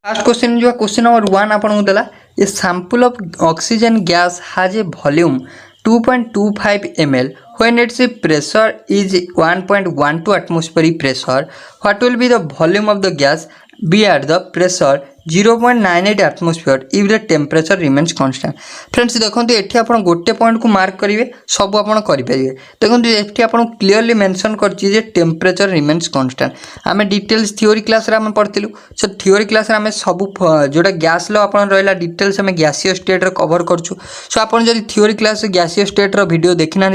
Fast question जो question number 1 आपको देला a sample of oxygen gas has a volume 2.25 ml when its pressure is 1.12 atmospheric pressure. What will be the volume of the gas be at the pressure 0.98 atmosphere if the temperature remains constant? Friends देखो ये आप गोटे point को mark करेंगे सब आप करेंगे देखो ये आप क्लीयरली मेंशन कर टेम्परेचर रिमेन्स कांस्टेंट आम डिटेल्स थ्योरी क्लास रे पढ़लु सो थ्योरी क्लास रे सब जोटा गैस लो आप रहा डिटेल्स आम गैसीय स्टेट रे कवर करछु सो आप थ्योरी क्लास गैसीय स्टेट रो वीडियो देखी ना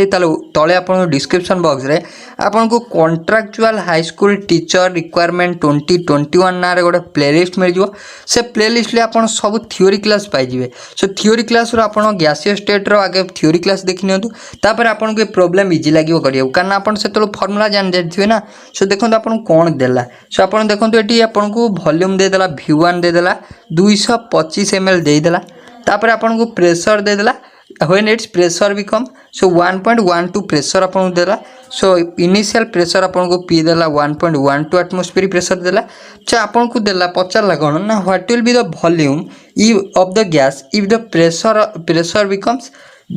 तले आप डिस्क्रिप्शन बॉक्स रे आपको contractual high school teacher requirement 2021 ना रे गोटे प्लेलिस्ट मिल जाव से प्लेलिस्ट ले आपन सब थ्योरी क्लास पाइबे सो थ्योरी क्लास रो आपन गैसीय स्टेट रो आगे थ्योरी क्लास देखि नियंतु तापर आपन को प्रॉब्लम इजी लागियो करियो कारण आपन सेतलो फार्मूला जान जाथिबे ना सो देखंतु आपन कोन देला सो आपन देखंतु एटी आपन को वॉल्यूम दे देला V1 दे देला 225 ml दे देला तापर आपन को प्रेशर दे देला when its pressure become so 1.12 pressure आपन देला so initial pressure आपन को पी देला 1.12 atmospheric pressure देला तो आपन को देला पचारला कोन ना what will be the volume of the gas if the pressure becomes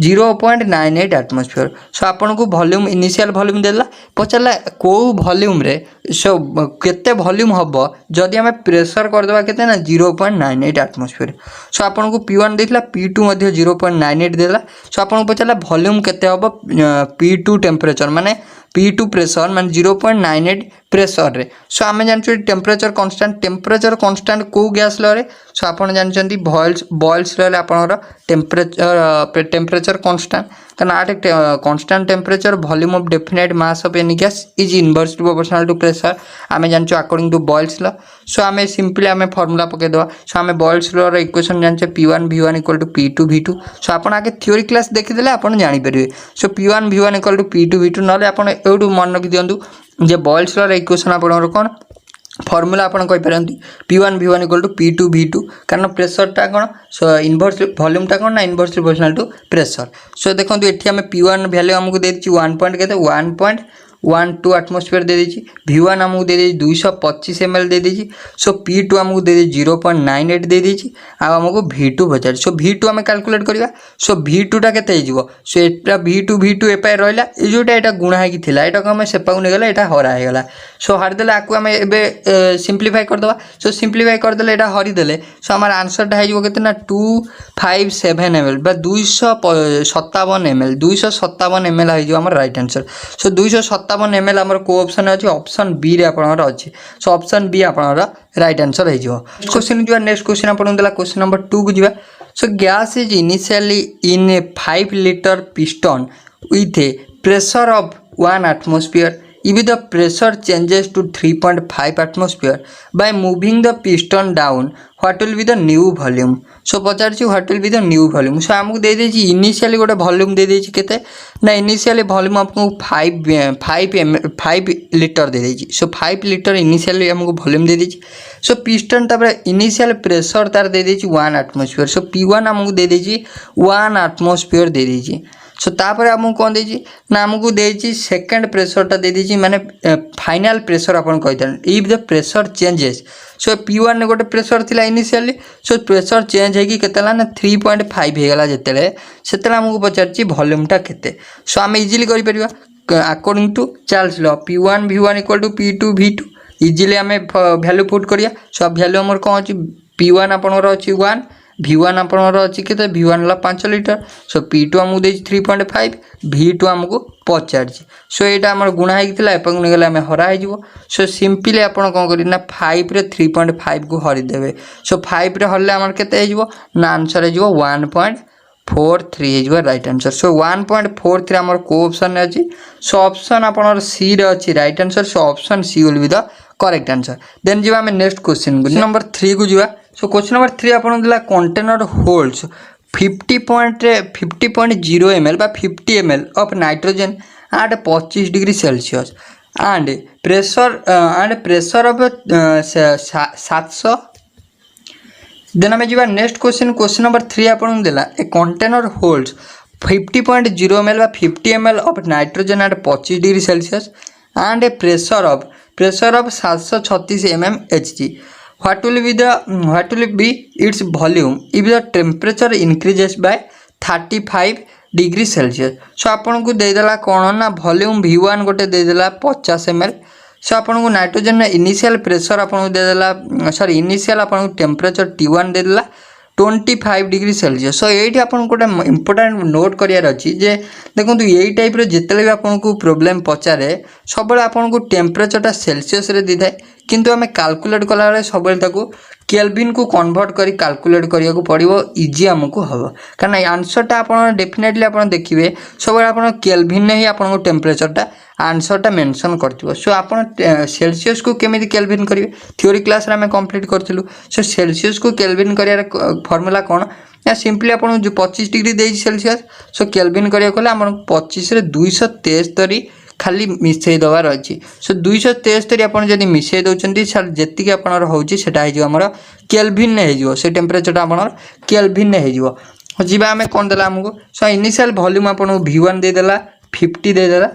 0.98 atmosphere सो आपन को वॉल्यूम इनिशियल वॉल्यूम देला पचारला को वॉल्यूम रे सो केते वॉल्यूम हबो जदि हम प्रेशर कर देबा केते ना 0.98 atmosphere सो आपन को P1 देला P2 मध्ये 0.98 देला सो आपन को पचारला वॉल्यूम केते हबो P2 टेम्परेचर माने P2 प्रेशर माने 0.98 प्रेशर रे सो आमे जानछु टेम्परेचर कांस्टेंट को गैस रे सो आपन जानछंती बॉयल्स रे आपनर टेम्परेचर कांस्टेंट कारण आट constant temperature volume of definite mass of any gas is inversely proportional to pressure आमे जानछु according to Boyle's law so आमे सिंपली आमे फार्मूला पके दवा सो आमे बॉयल्स लॉ रे इक्वेशन जानछे P1 V1 = P2 V2 so आपन आगे थ्योरी क्लास देखि देले आपन जानि परिबे सो P1 V1 = P2 V2 नले आपन एडू मन रखि दियंतु जे बॉयल्स लॉ रे इक्वेशन आपन कोन फॉर्मूला आपन कहि परंती P1 V1 = P2 V2 कारण प्रेशर टा कोन सो इनवर्स वॉल्यूम टा कोन ना inversely proportional to pressure so देखंतु एठी हमें P1 वैल्यू हमको दे दिछि 1.12 एटमॉस्फेयर दे दिछि V1 हमको दे दिछि 225 ml दे दिछि सो P2 हमको दे दिछि 0.98 दे दिछि आ हमको V2 बचार सो V2 हमें कैलकुलेट करबा सो V2 टा केते हिजबो सो एटा V2 एपा रहला ए जोटा एटा गुणा है कि थिला एटा हमें सेपा ने गेला एटा हरा है गेला सो हर देले आकु हमें एबे सिंपलीफाई कर दवा सो सिंपलीफाई कर देले एटा हरि देले सो हमर आंसर टा हिजबो केते ना 257 ml बा 257 ml 257 ml हिजबो हमर राइट आंसर सो 257 ml हमर को ऑप्शन अछि ऑप्शन बी रे आपनर अछि सो ऑप्शन बी आपनर राइट आंसर है जो क्वेश्चन जो नेक्स्ट क्वेश्चन आपन देला क्वेश्चन नंबर 2 को जिबा सो gas is initially in A 5 liter piston with a pressure of 1 atmosphere if the pressure changes to 3.5 atmosphere by moving the piston down what will be the new volume so पचारछि what will be the new volume so हमको दे देछि initially गोटे volume दे देछि केते ना initially volume आपको 5 litre दे देछि सो 5 litre initially हमको volume दे देछि सो पिस्टन तापर इनिशियल प्रेशर तार दे देछि 1 एटमॉस्फेयर सो P1 हमको दे देछि 1 एटमॉस्फेयर दे देछि सो तापर हमको कोन देछि ना हमको देछि सेकंड प्रेशर ता दे देछि माने फाइनल प्रेशर अपन कहतन if the pressure changes so P1 ने गोटे प्रेशर थिला इनिशियली सो प्रेशर चेंज है कि केतला ना 3.5 हे गेला जेतेले सेतेला हमको पचारछि वॉल्यूम टा केते सो हम इजीली करि परिबा according to Charles law P1 V1 = P2 V2 easily हमें वैल्यू पुट करिया सो वैल्यू हमर कोन अछि P1 आपनर अछि 1 V1 आपनर अछि केते V1 ला 5 लीटर सो P2 हमको दे 3.5 V2 हमको पचारछि सो एटा हमर गुणा हे कितला एपन ने गेला हमें हरा हे जिवो सो सिंपली आपन कोन करि ना 5 रे 3.5 को हरि देबे सो 5 रे हरले हमर केते हे जिवो ना आंसर हे जिवो 1.43 हे जिवो राइट आंसर सो 1.43 हमर को ऑप्शन अछि सो ऑप्शन आपनर सी रे अछि right answer so option C will be the correct answer then जिवा हमें नेक्स्ट क्वेश्चन नंबर 3 को जिवा सो क्वेश्चन नंबर 3 आपन दिला कंटेनर होल्ड्स 50.0 ml बा 50 ml of nitrogen at 25 degree celsius and pressure of 700 then हमें जिवा नेक्स्ट क्वेश्चन नंबर 3 आपन दिला ए कंटेनर होल्ड्स 50.0 ml बा 50 ml of nitrogen at 25 degree celsius and A pressure of 736 mm Hg what will be its volume if the temperature increases by 35 degree Celsius. So आपन को देदेला कौन ना volume V1 गोटे देदेला 50 ml। सो आपन को nitrogen initial pressure आपन को देदेला sorry initial आपन को टेम्परेचर T1 देदेला 25 डिग्री सेल्सियस। सो ये आपन गोटे इंपोर्टेंट नोट करियार अच्छी जे देखो यही टाइप जिते भी आपन को प्रोब्लेम पचारे सब आपन को टेम्परेचरटा सेल्सियस रे दी थाए किंतु आम कैलकुलेट कला बेले सब केल्विन को कन्वर्ट करी कैलकुलेट करिया को पड़िबो इजी हमको हम कारण आंसरटा आपन डेफिनेटली आपन देखिए सब आपन केल्विन ही आपन को टेम्परेचरटा आंसरटा मेंशन करथिबो। सो आपन सेल्सियस को केमिति केल्विन करिवे थ्योरी क्लास रे हम कंप्लीट करथिलु। सो सेल्सियस को केल्विन करियार फार्मूला कोन या सिंपली आपन जो 25 डिग्री देई सेल्सियस सो केल्विन करिया कोले हमन 25 रे 273 खाली मिसई दबार अच्छी। सो 273 आपन जदि मिसई दउचंती सर जेतिक आपनर होउची सेटा हे जो हमर केल्विन हे जो से टेम्परेचर आपनर केल्विन हे जो जिबा हमें कोन देला हमको। सो इनिशियल वॉल्यूम आपन V1 दे देला 50 दे देला।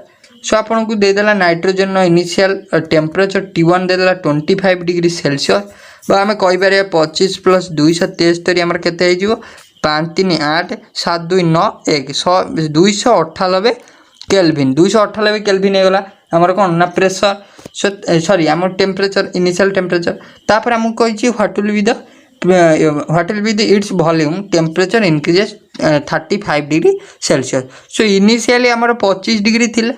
सो आपन को दे देला नाइट्रोजन इनिशियल टेम्परेचर T1 दे देला 25 डिग्री सेल्सियस बा हमें कहि पारे 25 प्लस 273 हमर केते हे जो 5 3 8 7 2 9 1 298 केल्विन 298 केल्विन हो गला हमर कोन ना प्रेशर। सो सॉरी हमर टेम्परेचर इनिशियल टेम्परेचर तापर हम कहि what will be the its volume temperature increases 35 degree Celsius. So initially हमर 25 डिग्री थिला।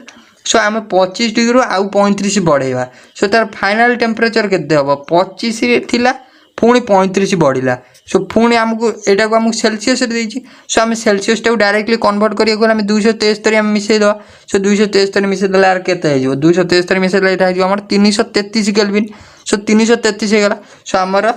सो आम 25 डिग्री आउ 35 बढ़ेगा। सो तार फाइनल टेम्परेचर केते हम 25 थिला पुणी 35 बढ़ला। सो पुणी आमको एटा को आमको सेल्सियस रे देछि। सो आम सेल्सियस टा डायरेक्टली कन्वर्ट करिया को आम 273 हम मिसई दवा। सो 273 मिसई दला यार केते हे जो 273 मिसई दला एटा हे जो हमर 333 केल्विन। सो 333 हे गला। सो हमर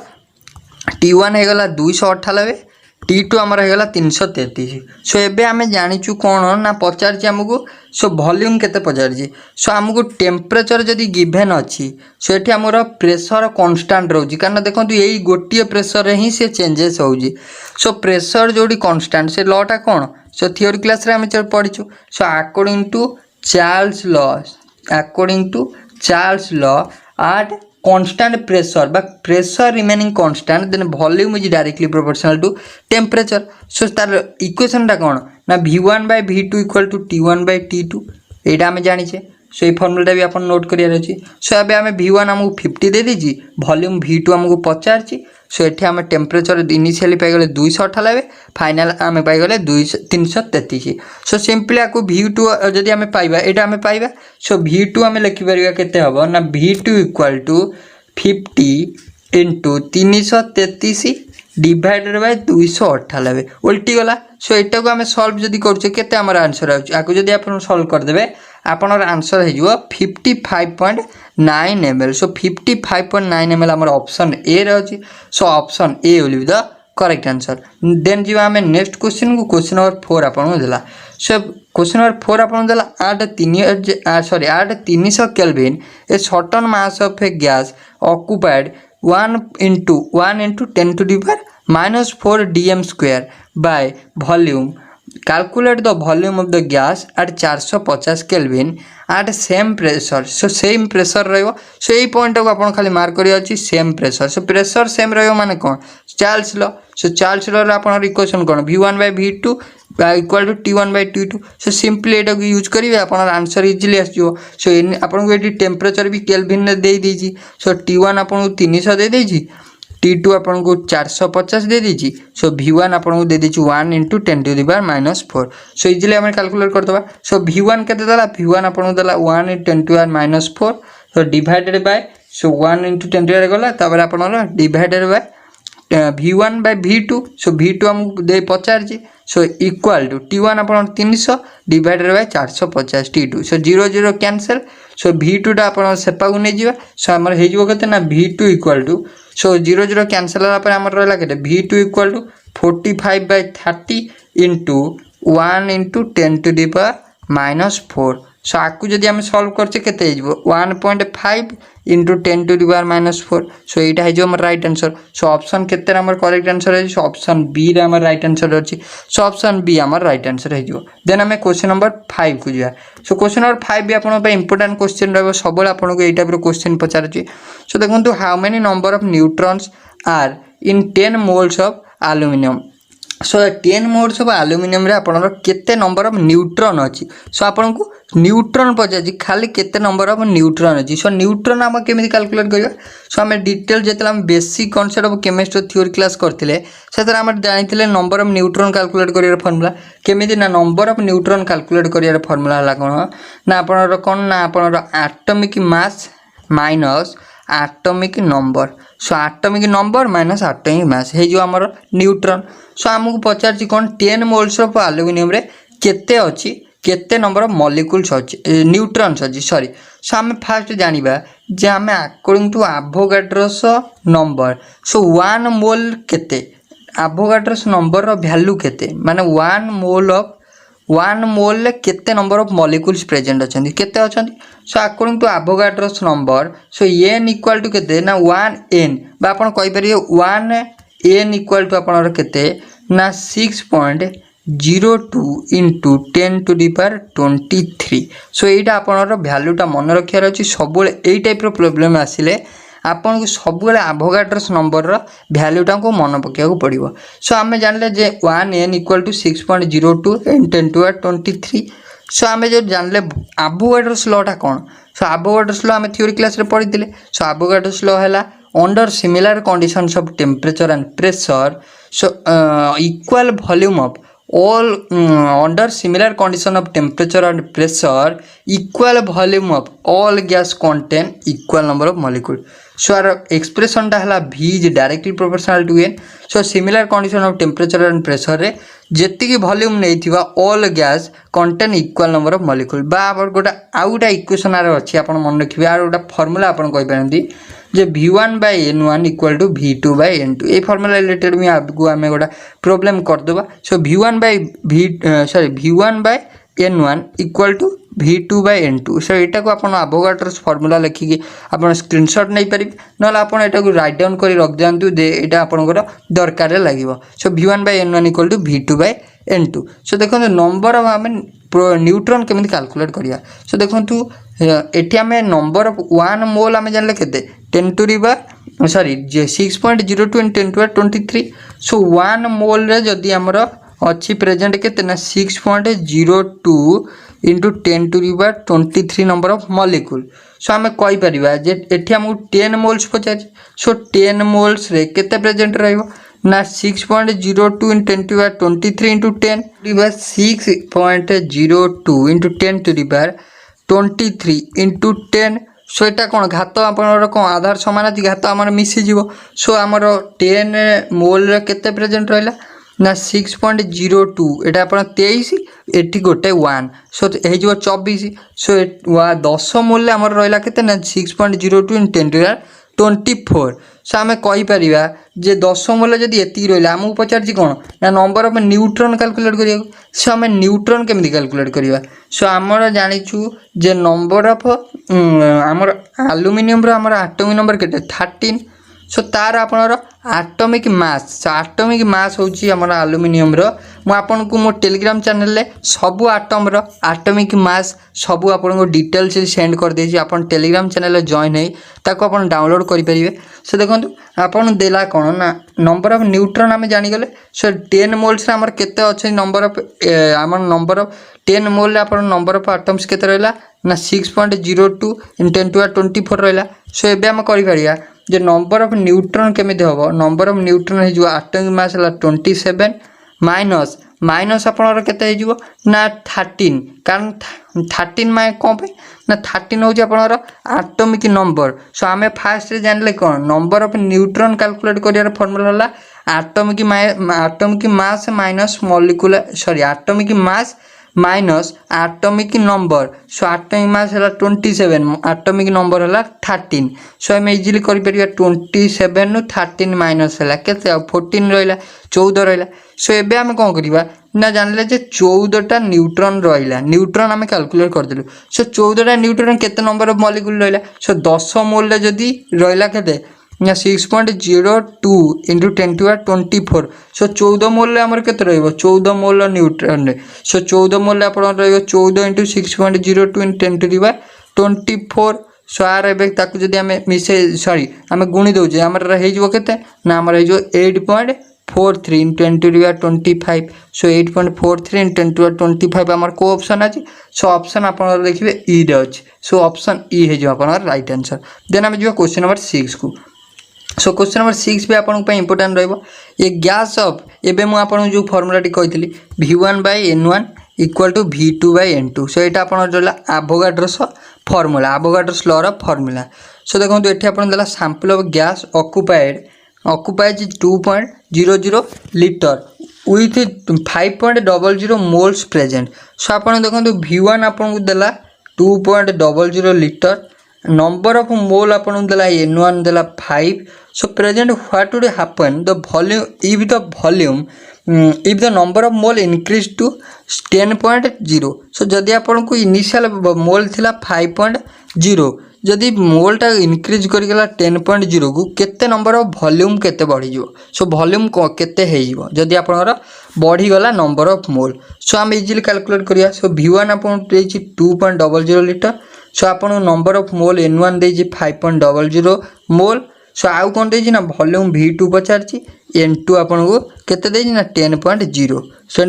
T1 हे गला 298 T2 आमर हे गला 333। सो एबे आमे जानिचु कोन ना पचार छी हमको। सो वॉल्यूम केते पचार छी। सो हमको टेम्परेचर जदी गिवन अछि सो एठी हमर प्रेशर कांस्टेंट रहउजी कारण देखंतु एई गोटिए प्रेशर रे ही से चेंजेस होउजी। सो प्रेशर जोडी कांस्टेंट से लॉटा कोन सो थ्योरी क्लास रे हम पढिचु। So according to Charles law at constant pressure but pressure remaining constant then volume is directly proportional to temperature। so तार इक्वेशन टा कोन ना V1 by V2 equal to T1 by T2 एटा हम जानि छे। सो ये फार्मूला भी अपन नोट करियार अछि। सो अबे हमें V1 हमको 50 दे दीजी वॉल्यूम V2 हमको 50 छी। सो एठी हम टेम्परेचर इनिशियली पाई गले 298 फाइनल हम पाई गले 333। सो सिंपली आको V2 जदी हम पाइबा एटा हम पाइबा। सो V2 हम लिखि परिबा केते हबो ना V2 equal to 50 into 333 divided by 298 उल्टी गला। सो एटा को हम सॉल्व जदी करछे केते हमर आंसर आउछ आको जदी आपण सॉल्व कर देबे आपनर आंसर हे जो 55.9 ml। सो 55.9 ml हमर ऑप्शन ए रहछि। So option A will be the correct answer. Then जीवा हमें नेक्स्ट क्वेश्चन को क्वेश्चन नंबर 4 आपन देला। सो क्वेश्चन नंबर 4 आपन देला 8 300 kelvin a certain mass of A gas occupied 1 into 10 to the power -4 dm square by volume। calculate the volume of the gas at 450 Kelvin at same pressure। so same pressure रहिबो। so एई point को आपण खाली mark करिया अछि same pressure। so pressure same रहिबो माने कोन Charles law. so Charles law रे आपण इक्वेशन कोन V1 by V2 equal to T1 by T2। so simply एटा को यूज करिवे आपण आंसर इजीली आसीजो। so आपण को एटी टेम्परेचर भी केल्विन ने देई दीजी। so T1 आपण को 300 दे देजी T2 आपन को 450 दे दीची। सो V1 आपन को दे दीची 1 into 10 to the power -4। So easily हम कैलकुलेट कर दबा। सो V1 केते दला V1 आपन को दला 1 into 10 to the power -4 so divided by so 1 into 10 to the power गला तापर आपन divided by V1 by V2। So V2 हम दे 50 जी। सो इक्वल टू T1 आपन 300 divided by 450 T2। So 0 0 cancel. So V2 टा आपन सेपा को नै जीवा। सो हमर हे जीवो केते ना V2 equal to so 0 0 cancel होला पर हमर रहला केते V2 equal to 45/30 into 1 into 10 to the power -4 so आपको जदि आम सल्व करचे केते 1.5 into 10 to the power -4 so यहाँ है आम राइट आंसर। सो ऑप्शन केते आम करेक्ट आंसर है, सो ऑप्शन बी रे आम राइट आंसर अच्छी। सो ऑप्शन बी आम राइट आंसर है। देन आम क्वेश्चन नंबर 5 को जा। सो क्वेश्चन नंबर 5 भी आप इंपोर्टेंट क्वेश्चन रहा सब आपको यही टाइप क्वेश्चन पचारे। सो देखो how many number of neutrons are in 10 moles of aluminium. So 10 moles of aluminium रे आपनर केते नंबर ऑफ न्यूट्रॉन अच्छी। सो आपको न्यूट्रॉन पचार खाली केते नंबर ऑफ न्यूट्रॉन अच्छी। सो न्यूट्रॉन आम केमी कैलकुलेट करवा। सो आम डिटेल जो basic concept of chemistry theory class करते से जानी नंबर ऑफ न्यूट्रॉन कैलकुलेट कर फॉर्मूला केमी ना नंबर ऑफ न्यूट्रॉन कैलकुलेट कर फॉर्मूला है कौन ना आपनर कौन ना आपनर atomic mass minus atomic number. So atomic number minus atomic mass है जो आमर न्यूट्रॉन। सो आमको पचार कौन 10 मोल्स ऑफ एल्यूमिनियम रे केते अच्छी केते नंबर ऑफ मॉलिक्यूल्स अच्छी न्यूट्रॉन्स अच्छी सॉरी। सो आम फास्ट जानिबा जे आम अकॉर्डिंग टू एवोगाड्रोस नंबर। सो 1 मोल केते एवोगाड्रोस नंबर रो वैल्यू केते माने 1 मोल केते नंबर ऑफ मॉलिक्यूल्स प्रेजेंट अच्छे केते अच्छे। So according to Avogadro's number so n equal to केते ना 1n बा आपण कहि परिए 1n इक्वल टू आपण केते ना 6.02 इंटू 10 टू दी पावर 23। सो यहाँ आपनर भैल्यूटा मन रखार अच्छी सब यही टाइप प्रॉब्लम आसिले आपन को सब एवोगाड्रोस नंबर भैल्यूटा को मन पकड़ा पड़ो। सो आम जानले जे 1n इक्वल टू 6.02 × 10⁻23। सो आम जो जानले एवोगाड्रोस लॉटा कौन। सो एवोगाड्रोस लॉ आम थ्योरी क्लास रे पढ़ी थिले। सो एवोगाड्रोस लॉ है under similar conditions of temperature and pressure so equal volume of all under similar condition of temperature and pressure equal volume of all gas contain equal number of molecule। so our expression टा हला v is directly proportional to n। so similar condition of temperature and pressure रे जेति की volume नहीं थिवा all gas contain equal number of molecule बा आबर गोटा outta equation आरे अछि आपण मन रखिबे आर गोटा फार्मूला आपण कहि परंती जे v1/n1 इक्वल टू v2/n2 ये फार्मूला रिलेटेड में आपको आम गोटा प्रॉब्लम करदेवा। So v1/n1 equal to v2/n2 so यहाँ को आप एवोगाड्रोस फार्मूला लिखिकी आप स्क्रीनशॉट नहीं पारे ना आप राइट डाउन कर रख दिंतु दे यहाँ आपंकर दरकार लगे। सो v1/n1 equal to v2/n2। So देखो नंबर ऑफ आम न्यूट्रॉन केमी कैलकुलेट करिया। सो देखो एटी आम नंबर ऑफ 1 मोल आम जानले केते 10 to the power sorry 6.02 × 10⁻23। So 1 mole रे जदि आमर अच्छी प्रेजेंट केते ना 6.02 into 10 to the power 23 number of molecule. So आम कहि परिबा जे एठी हमहु 10 मोल्स पचार। सो 10 मोल्स रे केते प्रेजेंट रहइबो ना 6.02 × 10 to the power 23 into 10 to the power 6.02 into 10 to the power 23 into 10। So यहाँ कौन घात आप कौन आधार सामान अच्छी घात आम मिसीज। सो आमर 10 मोल केते प्रेजेंट रहा ना 6.02 यहाँ आप 23 एटी गोटे 1 सो हो 24। सो 10 मोल आम रहा के 6.02 × 10 टू दी पावर 24। सो आम कहीपर जे 10 मोल जब ये रहा आमको पचार कौन ना नंबर ऑफ न्यूट्रॉन कैलकुलेट करिया। सो आम न्यूट्रॉन केमी कैलकुलेट करवा। सो आमर जानिचु जे नंबर ऑफ आमर एल्यूमिनियम आमर एटॉमिक नंबर केते 13। सो तार आपनर एटॉमिक मास सो एटॉमिक मास होची आमर एल्यूमिनियम मु आपन को मो टेलीग्राम चैनल ले सबु एटम एटॉमिक मास सबु आपन को डिटेल्स सेंड कर देछि। आपन टेलीग्राम चैनल जॉइन है ताको आपन डाउनलोड करि परिबे। सो देखंतु आपन देला कोन ना नंबर ऑफ न्यूट्रॉन आमे जानि गेले। सो 10 मोल्स रे हमर केते अछि नंबर ऑफ आमर नंबर ऑफ 10 मोल रे आपन नंबर ऑफ एटम्स केते रहला ना 6.02 × 10 टू दी पावर 24 रहला। सो एबे हम करि परिया जे नंबर ऑफ न्यूट्रॉन केमिति होबो नंबर ऑफ न्यूट्रॉन हे जो एटॉमिक मास हला 27 माइनस माइनस आपनर केते हे जो ना 13 कारण 13 माय कोन पे ना 13 हो जे आपनर एटॉमिक नंबर। सो आमे फास्ट रे जानले कोन नंबर ऑफ न्यूट्रॉन कैलकुलेट करियार फार्मूला हला atomic mass minus molecular sorry atomic mass minus atomic number. So atomic mass है 27 एटॉमिक नंबर है 13। सो आम इजिली कर 27 नु 13 माइनस है केते 14 रहा 14 रहा। सो एबे आम कौन करवा ना जानले जे 14टा न्यूट्रॉन रहिला न्यूट्रॉन आम कैलकुलेट करदेलु सो 14टा न्यूट्रॉन केते नंबर ऑफ मॉलिक्यूल रहिला सो 10 मोल रे जदी रहिला केते ना 6.02 इंटू 10⁻24 सो 14 मोल आमर केते रहइबो 14 मोल न्यूट्रॉन रे सो 14 मोल आपण रहइबो 14 इंटू 6.02 इन 10⁻24 सो आर एबे ताकू जदी आमे मिसे सॉरी आमे गुणी दउजे हमर रहइजो केते ना हमर रहइजो 8.43 इन 10⁻25 सो 8.43 इन 10⁻25 हमर को ऑप्शन अछि सो ऑप्शन आपण देखिबे ई रे अछि सो ऑप्शन ई हे जो आपण राइट आंसर देन आमे जो क्वेश्चन नंबर 6 को सो क्वेश्चन नंबर 6 भी आपन पे इंपोर्टेंट रहइबो ए गैस ऑफ एबे मु आपन जो फार्मूला टी कहितली V1/N1 equal to V2/N2 so एटा आपन रहला एवोगाड्रोस फार्मूला एवोगाड्रोस लॉ रो फार्मूला सो देखंतु एठी आपन देला sample of gas occupies 2.00 litre with 5.00 moles present so आपन देखंतु V1 आपन को देला 2.00 लीटर number of mole आपन देला N1 देला 5 so present what would happen the volume if the number of mole increase to 10.0 so जदि आपन को इनिशियल मोल थिला 5.0 जदि मोल टा इंक्रीज करि गेला 10.0 को केते नंबर ऑफ वॉल्यूम केते बढ़ी जो सो वॉल्यूम केते हे जिवो जदि आपनर बढ़ी गला नंबर ऑफ मोल सो हम इजीली कैलकुलेट करिया सो V1 आपन देछि 2.00 लीटर सो आपन नंबर ऑफ मोल N1 देछि 5.00 मोल सो आउ कोन देछि ना वॉल्यूम V2 पचारछि N2 आपन को केते देछि ना 10.0 सो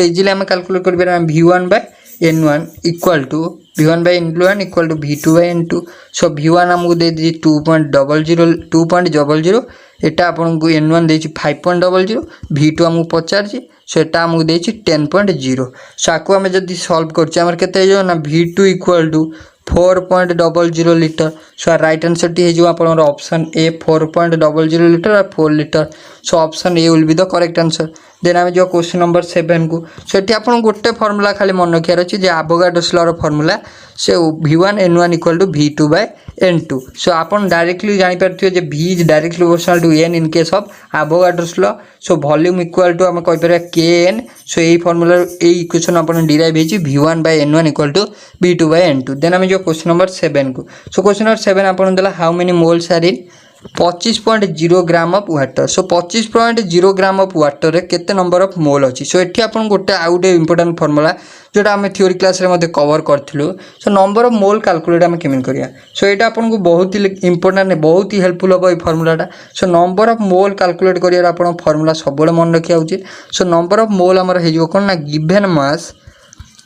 इजीली हम कैलकुलेट करबे V1/N1 equal to V1/N1 equal to V2/N2 so V1 हमको दे दी 2.00 एटा आपन को N1 देछि 5.00 V2 हमको पचारछि सो एटा हमको देछि 10.0 सो आको हम जदी सॉल्व करछि हमर केते जो ना V2 equal to 4.00 litre so right answer टी हे जो आपन ऑप्शन ए 4.00 लीटर और 4 litre so option A will be the correct answer then आमे जो क्वेश्चन नंबर 7 को सो एटी आपन गोटे फार्मूला खाली मन रखियार अछि जे एवोगाड्रोस लॉ रो फार्मूला से V1N1 equal to V2/N2 so आपन डायरेक्टली जानि परथियो जे V is directly proportional to N in case of Avogadro's law so volume equal to हम कहि परबा Kn सो एई फार्मूला एई इक्वेशन आपन डिराइव हेछि V1/N1 equal to V2/N2 then आमे जो क्वेश्चन नंबर 7 को सो क्वेश्चन नंबर 7 आपन देला how many moles are in 25.0 gram of water so 25.0 gram of water रे केते नंबर ऑफ मोल अछि सो एठी आपन गोटे आउटे इंपोर्टेंट फार्मूला जोटा हम थ्योरी क्लास रे मध्ये कवर करथिलु so number of mole calculate हम केमिन करिया सो एटा आपन को बहुत ही इंपोर्टेंट बहुत ही हेल्पफुल हो ई फार्मूलाटा so number of mole calculate करिया आपन फार्मूला सबले मन रखिया उचित सो नंबर ऑफ मोल हमर हे जो कोन ना given mass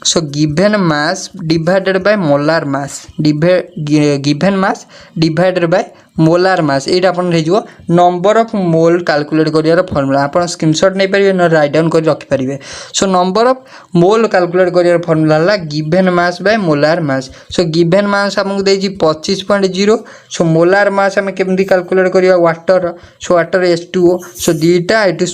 so given mass divided by molar mass given mass divided by molar mass एटा अपन रे जो नंबर ऑफ मोल कैलकुलेट करियार फार्मूला अपन स्क्रीनशॉट नै परिबे न राइट डाउन कर रख परिबे so number of mole calculate करियार फार्मूला ला given mass by molar mass so given mass हमकु देछि 25.0 सो मोलार मास हम केमदी कैलकुलेट करिया water so water H2O so दीटा एटू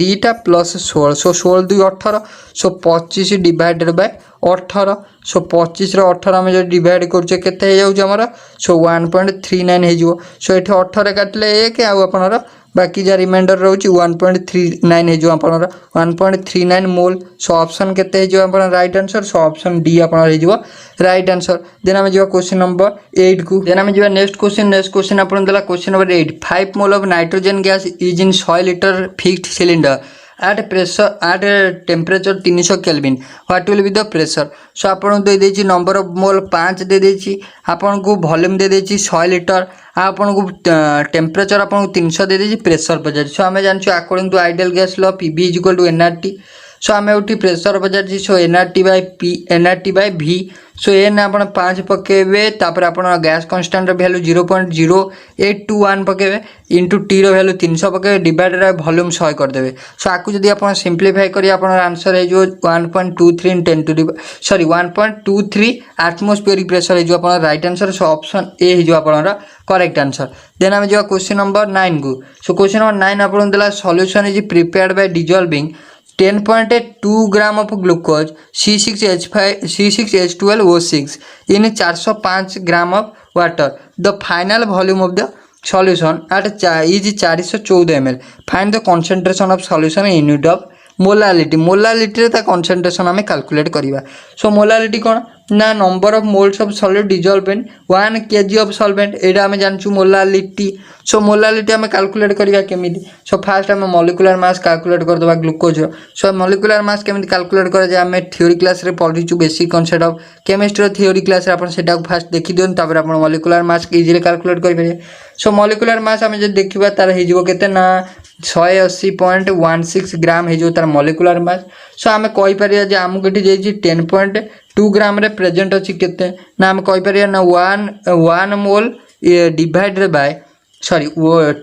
दीटा plus 16 so 16 2 18 so 25 divided by 18 so 25 रे 18 हम जो डिवाइड करछे केते हे जाउ हमर सो 1.39 हे जो सो एठी 18 काटले 1 आ आपनर बाकी जा रिमाइंडर रहउची 1.39 हे जो आपनर 1.39 मोल सो ऑप्शन केते हे जो आपन right answer so option D आपन हे जो राइट आंसर देन हम जो क्वेश्चन नंबर 8 को देन हम जो नेक्स्ट क्वेश्चन आपन देला question number 8 5 mole of nitrogen gas is in 100 litre fixed cylinder at pressure at temperature 300 Kelvin what will be the pressure so आपन दे देछि नंबर ऑफ मोल 5 दे देछि आपन को वॉल्यूम दे देछि 100 लीटर आपन को टेम्परेचर आपन को 300 दे देछि प्रेशर पचार सो हमें जानछु according to ideal gas law PV = nRT so हमें उठी प्रेशर पचार so nRT by V so n आपण 5 पकेबे तापर आपण गैस कांस्टेंट वैल्यू 0.0821 पकेबे इनटू टी रो वैल्यू 300 पकेबे डिवाइडेड बाय वॉल्यूम 100 कर देबे सो आकु जदी आपण सिंपलीफाई करी आपण आंसर है जो 1.23 इन 10 टू सॉरी 1.23 एटमॉस्फेरिक प्रेशर है जो आपण राइट आंसर सो ऑप्शन ए है जो आपण करेक्ट आंसर देन हम जो क्वेश्चन नंबर 9 को सो क्वेश्चन नंबर 9 आपण देला solution is prepared by dissolving 10.2 gram of glucose C6H12O6 in 405 gram of water. The final volume of the solution at is 414 ml. Find the concentration of solution in unit of molality ता concentration आम calculate करवा। So molality कौन ना number of moles of solid dissolve in 1 kg of solvent एटा आम जानचु molality. So molality आम calculate करवा केमिति। सो फास्ट आम मॉलिक्यूलर मास कैलकुलेट करदबा ग्लूकोज। सो मॉलिक्यूलर मास केमिति कैलकुलेट करा जाय आम थ्योरी क्लास रे पढिचु basic concept of chemistry theory class रे आपण सेटा फास्ट देखि दियन तापर आपण मॉलिक्यूलर मास इजीली कैलकुलेट कर परिबे। सो मॉलिक्यूलर मास आम जे देखिबा तार हे जिवो केते ना 180.16 ग्राम हे जो तार मॉलिक्यूलर मास। सो आम कहि परिया जे आमु केटी जेछि 10.2 ग्राम रे प्रेजेंट अछि केते ना आम कहि परिया ना 1 mole divided by sorry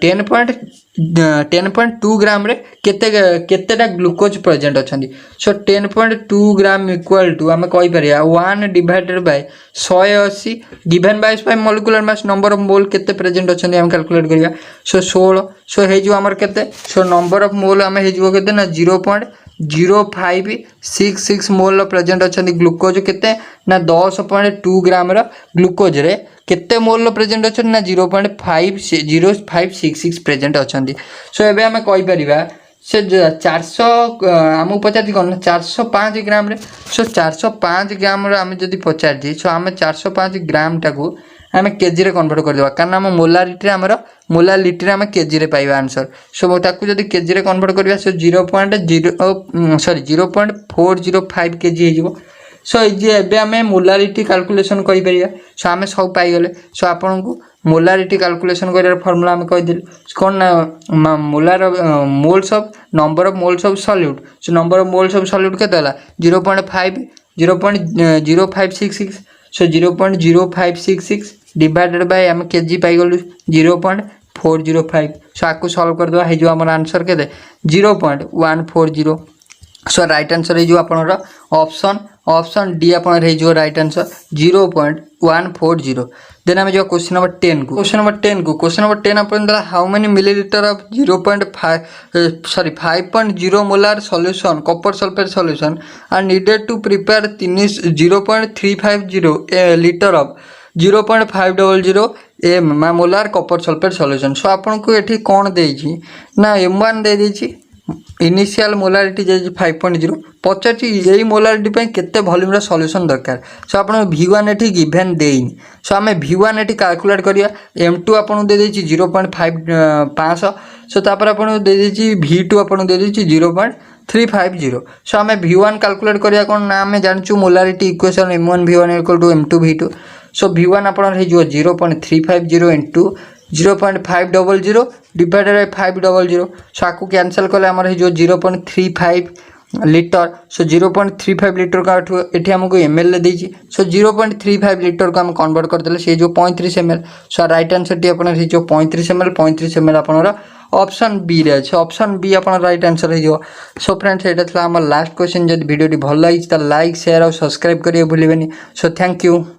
10.2 gram रे केतेटा ग्लूकोज प्रेजेंट अछंदी। सो 10.2 ग्राम इक्वल टू आम कहि परिया 1 divided by 180 given by molecular mass number of mole केते प्रेजेंट अछंदी आम कैलकुलेट करिया। सो 16 सो हे जो हमर केते सो नंबर ऑफ मोल आम हे जो केते ना 0.0566 मोल प्रेजेंट अछंदी ग्लूकोज केते ना 10.2 ग्राम रो ग्लूकोज रे केते मोल प्रेजेंट अछन ना 0.50566 प्रेजेंट अछंदी। सो एबे हमें कहि परिबा से 400 आम पचार कौन 405 ग्राम रे। सो 405 ग्राम रो आम जदि पचार दी सो आम 405 ग्राम टाकू आम केजी रे कन्वर्ट कर देबा कारण आम मोलारिटी आम केजी रे पाइबा आंसर। सो ताकू जदि केजी रे कन्वर्ट करबा सो 0.405 केजी हे जिवो। सो ये आम मोलारिटी कैलकुलेशन करें। सो आम सब पाईगले। सो आपन को मोलारिटी कैलकुलेशन कर फर्मूला आम कहीदेली कौन ना molar moles of number of moles of solute. So number of moles of solute केते हला 0.0566। सो 0.0566 डिवाइडेड बाय आम केजी पाईगलु 0.405। सो आपको सॉल्व कर दवा हे जो हमर आंसर केते 0.140। सो राइट आंसर है जो आपनर ऑप्शन डी आपनर है जो राइट आंसर 0.140। देन आम जो क्वेश्चन नंबर 10 को क्वेश्चन नंबर 10 अपन दला how many millilitre of 5.0 molar solution copper sulphate solution are needed to prepare 0.350 litre of 0.500 molar copper sulphate solution. So आपन को एठी कोन देछि ना M1 दे देछि इनिशियल मोलारिटी जे 5.0 पचार यही मोलारिटी पे केते वॉल्यूम सॉल्यूशन दरकार। सो आप V1 एठी गिवन देइनी। सो आम V1 एठी कैलकुलेट करिया M2 आपन दे देछि 0.500। सो तापर आपन दे देछि V2 आपन दे देछि 0.350। सो आम V1 कैलकुलेट करिया कोन ना आम जानचु molarity equation M1 V1 = M2 V2। सो V1 आपन हे जो 0.350 into 0.500 डिवाइडेड बाय 500। सो आपको कैंसिल कले आमर हे जो 0.35 लीटर। सो 0.35 लीटर का एठी हमको ml देछि। सो 0.35 लीटर को हम कन्वर्ट कर देले से जो 35 ml। सो राइट आंसर टी अपन हे जो 35 ml आपनर ऑप्शन बी रे अछि। ऑप्शन बी अपन राइट आंसर हे जो। सो फ्रेंड्स एटा थला हमर लास्ट क्वेश्चन। जदि वीडियो टी भल लागि त लाइक शेयर और सब्सक्राइब करियो भूलिबेनी। So thank you.